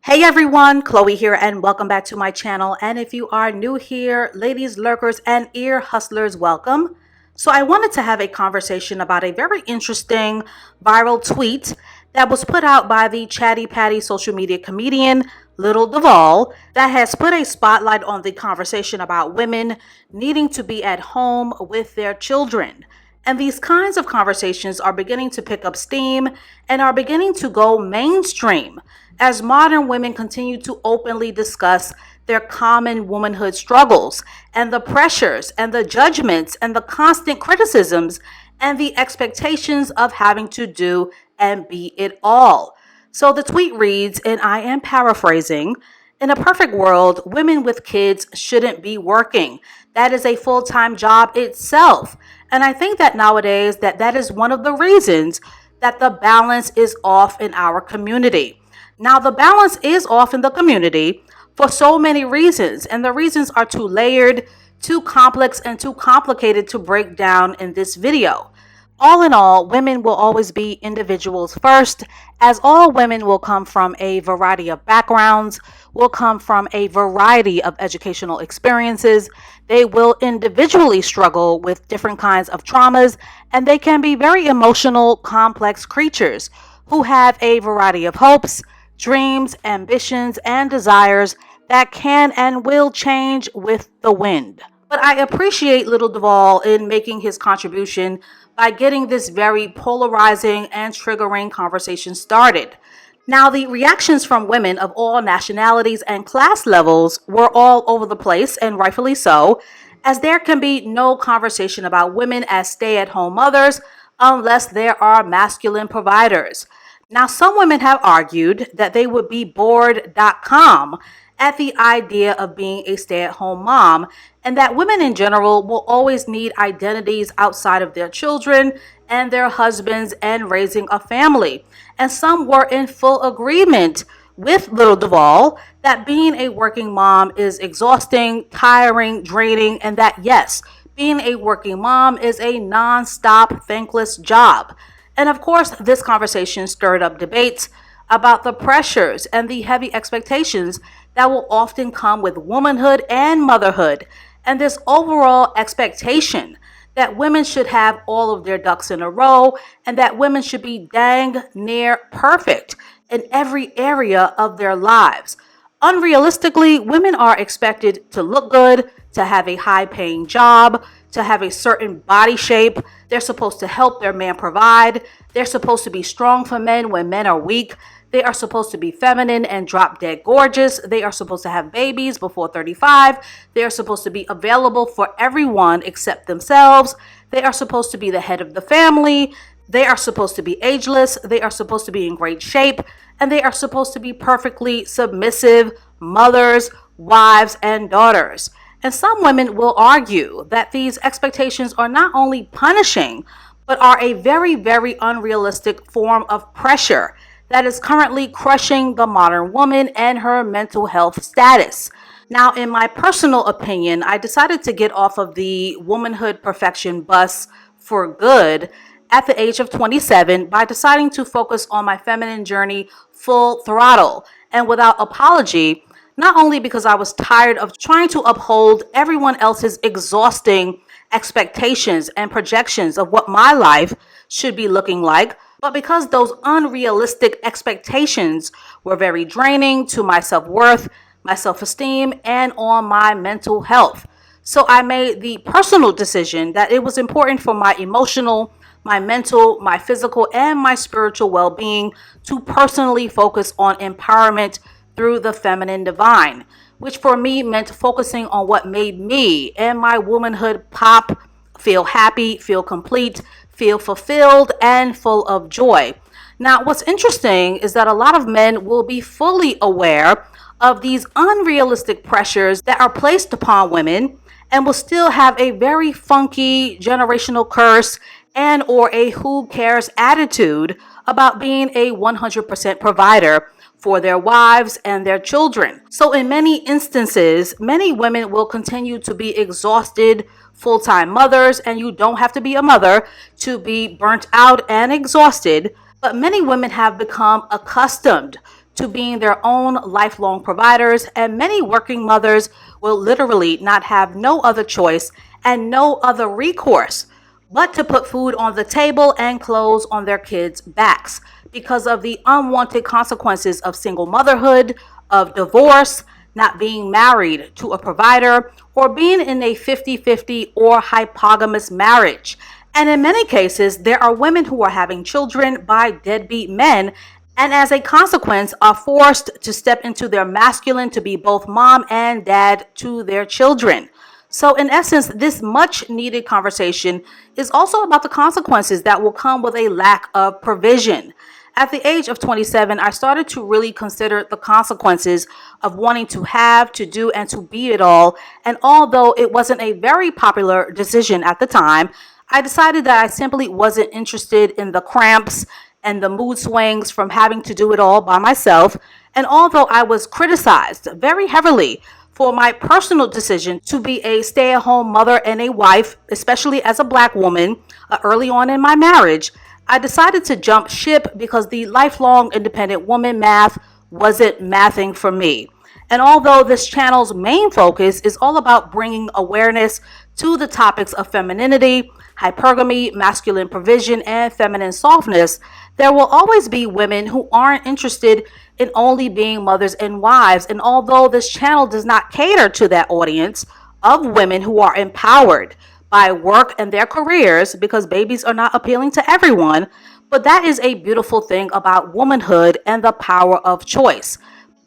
Hey everyone, Chloe here and welcome back to my channel. And if you are new here, ladies, lurkers, and ear hustlers, welcome. So I wanted to have a conversation about a very interesting viral tweet that was put out by the Chatty Patty social media comedian Lil Duval that has put a spotlight on the conversation about women needing to be at home with their children. And these kinds of conversations are beginning to pick up steam and are beginning to go mainstream as modern women continue to openly discuss their common womanhood struggles and the pressures and the judgments and the constant criticisms and the expectations of having to do and be it all. So the tweet reads, and I am paraphrasing, in a perfect world, women with kids shouldn't be working. That is a full-time job itself. And I think that nowadays that is one of the reasons that the balance is off in our community. Now, the balance is off in the community for so many reasons, and the reasons are too layered, too complex, and too complicated to break down in this video. All in all, women will always be individuals first, as all women will come from a variety of backgrounds, will come from a variety of educational experiences. They will individually struggle with different kinds of traumas, and they can be very emotional, complex creatures who have a variety of hopes, dreams, ambitions, and desires that can and will change with the wind. But I appreciate Lil Duval in making his contribution by getting this very polarizing and triggering conversation started. Now, the reactions from women of all nationalities and class levels were all over the place, and rightfully so, as there can be no conversation about women as stay-at-home mothers unless there are masculine providers. Now, some women have argued that they would be bored.com at the idea of being a stay-at-home mom, and that women in general will always need identities outside of their children and their husbands and raising a family. And some were in full agreement with Lil Duval that being a working mom is exhausting, tiring, draining, and that yes, being a working mom is a non-stop, thankless job. And of course, this conversation stirred up debates about the pressures and the heavy expectations that will often come with womanhood and motherhood, and this overall expectation that women should have all of their ducks in a row and that women should be dang near perfect in every area of their lives. Unrealistically, women are expected to look good, to have a high-paying job, to have a certain body shape. They're supposed to help their man provide. They're supposed to be strong for men when men are weak. They are supposed to be feminine and drop dead gorgeous. They are supposed to have babies before 35. They are supposed to be available for everyone except themselves. They are supposed to be the head of the family. They are supposed to be ageless. They are supposed to be in great shape. And they are supposed to be perfectly submissive mothers, wives, and daughters. And some women will argue that these expectations are not only punishing, but are a very, very unrealistic form of pressure that is currently crushing the modern woman and her mental health status. Now, in my personal opinion, I decided to get off of the womanhood perfection bus for good at the age of 27 by deciding to focus on my feminine journey full throttle and without apology, not only because I was tired of trying to uphold everyone else's exhausting expectations and projections of what my life should be looking like, but because those unrealistic expectations were very draining to my self-worth, my self-esteem, and on my mental health. So I made the personal decision that it was important for my emotional, my mental, my physical, and my spiritual well-being to personally focus on empowerment through the feminine divine, which for me meant focusing on what made me and my womanhood pop, feel happy, feel complete, feel fulfilled, and full of joy. Now, what's interesting is that a lot of men will be fully aware of these unrealistic pressures that are placed upon women and will still have a very funky generational curse and or a who cares attitude about being a 100% provider for their wives and their children. So in many instances, many women will continue to be exhausted full-time mothers, and you don't have to be a mother to be burnt out and exhausted, but many women have become accustomed to being their own lifelong providers, and many working mothers will literally not have no other choice and no other recourse but to put food on the table and clothes on their kids' backs because of the unwanted consequences of single motherhood, of divorce, not being married to a provider, or being in a 50-50 or hypogamous marriage. And in many cases, there are women who are having children by deadbeat men and as a consequence are forced to step into their masculine to be both mom and dad to their children. So, in essence, this much needed conversation is also about the consequences that will come with a lack of provision. At the age of 27, I started to really consider the consequences of wanting to have, to do, and to be it all. And although it wasn't a very popular decision at the time, I decided that I simply wasn't interested in the cramps and the mood swings from having to do it all by myself. And although I was criticized very heavily for my personal decision to be a stay-at-home mother and a wife, especially as a Black woman, early on in my marriage, I decided to jump ship because the lifelong independent woman math wasn't mathing for me. And although this channel's main focus is all about bringing awareness to the topics of femininity, hypergamy, masculine provision, and feminine softness, there will always be women who aren't interested in only being mothers and wives. And although this channel does not cater to that audience of women who are empowered by work and their careers, because babies are not appealing to everyone, but that is a beautiful thing about womanhood and the power of choice.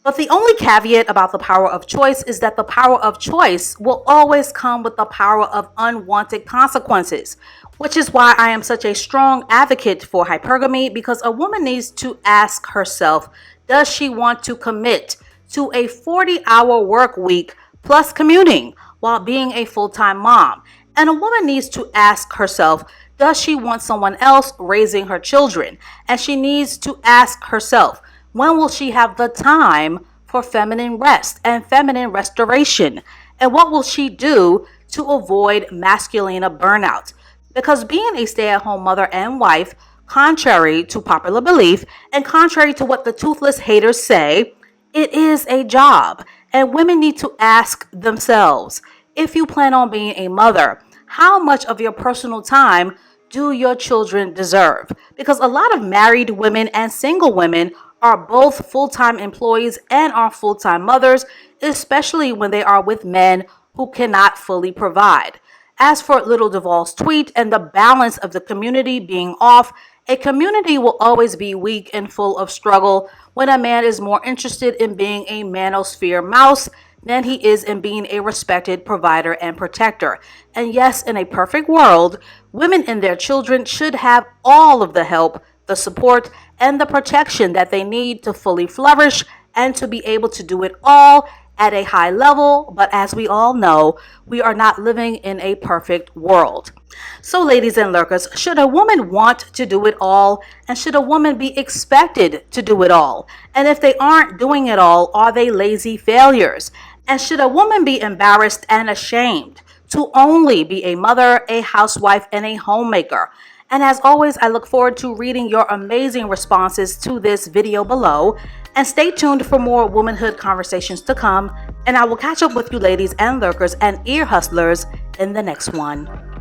But the only caveat about the power of choice is that the power of choice will always come with the power of unwanted consequences, which is why I am such a strong advocate for hypergamy, because a woman needs to ask herself, does she want to commit to a 40-hour work week plus commuting while being a full-time mom? And a woman needs to ask herself, does she want someone else raising her children? And she needs to ask herself, when will she have the time for feminine rest and feminine restoration? And what will she do to avoid masculina burnout? Because being a stay-at-home mother and wife, contrary to popular belief and contrary to what the toothless haters say, it is a job. And women need to ask themselves, if you plan on being a mother, how much of your personal time do your children deserve? Because a lot of married women and single women are both full-time employees and are full-time mothers, especially when they are with men who cannot fully provide. As for Lil Duval's tweet and the balance of the community being off, a community will always be weak and full of struggle when a man is more interested in being a manosphere mouse than he is in being a respected provider and protector. And yes, in a perfect world, women and their children should have all of the help, the support, and the protection that they need to fully flourish and to be able to do it all at a high level. But as we all know, we are not living in a perfect world. So ladies and lurkers, should a woman want to do it all? And should a woman be expected to do it all? And if they aren't doing it all, are they lazy failures? And should a woman be embarrassed and ashamed to only be a mother, a housewife, and a homemaker? And as always, I look forward to reading your amazing responses to this video below. And stay tuned for more womanhood conversations to come. And I will catch up with you ladies and lurkers and ear hustlers in the next one.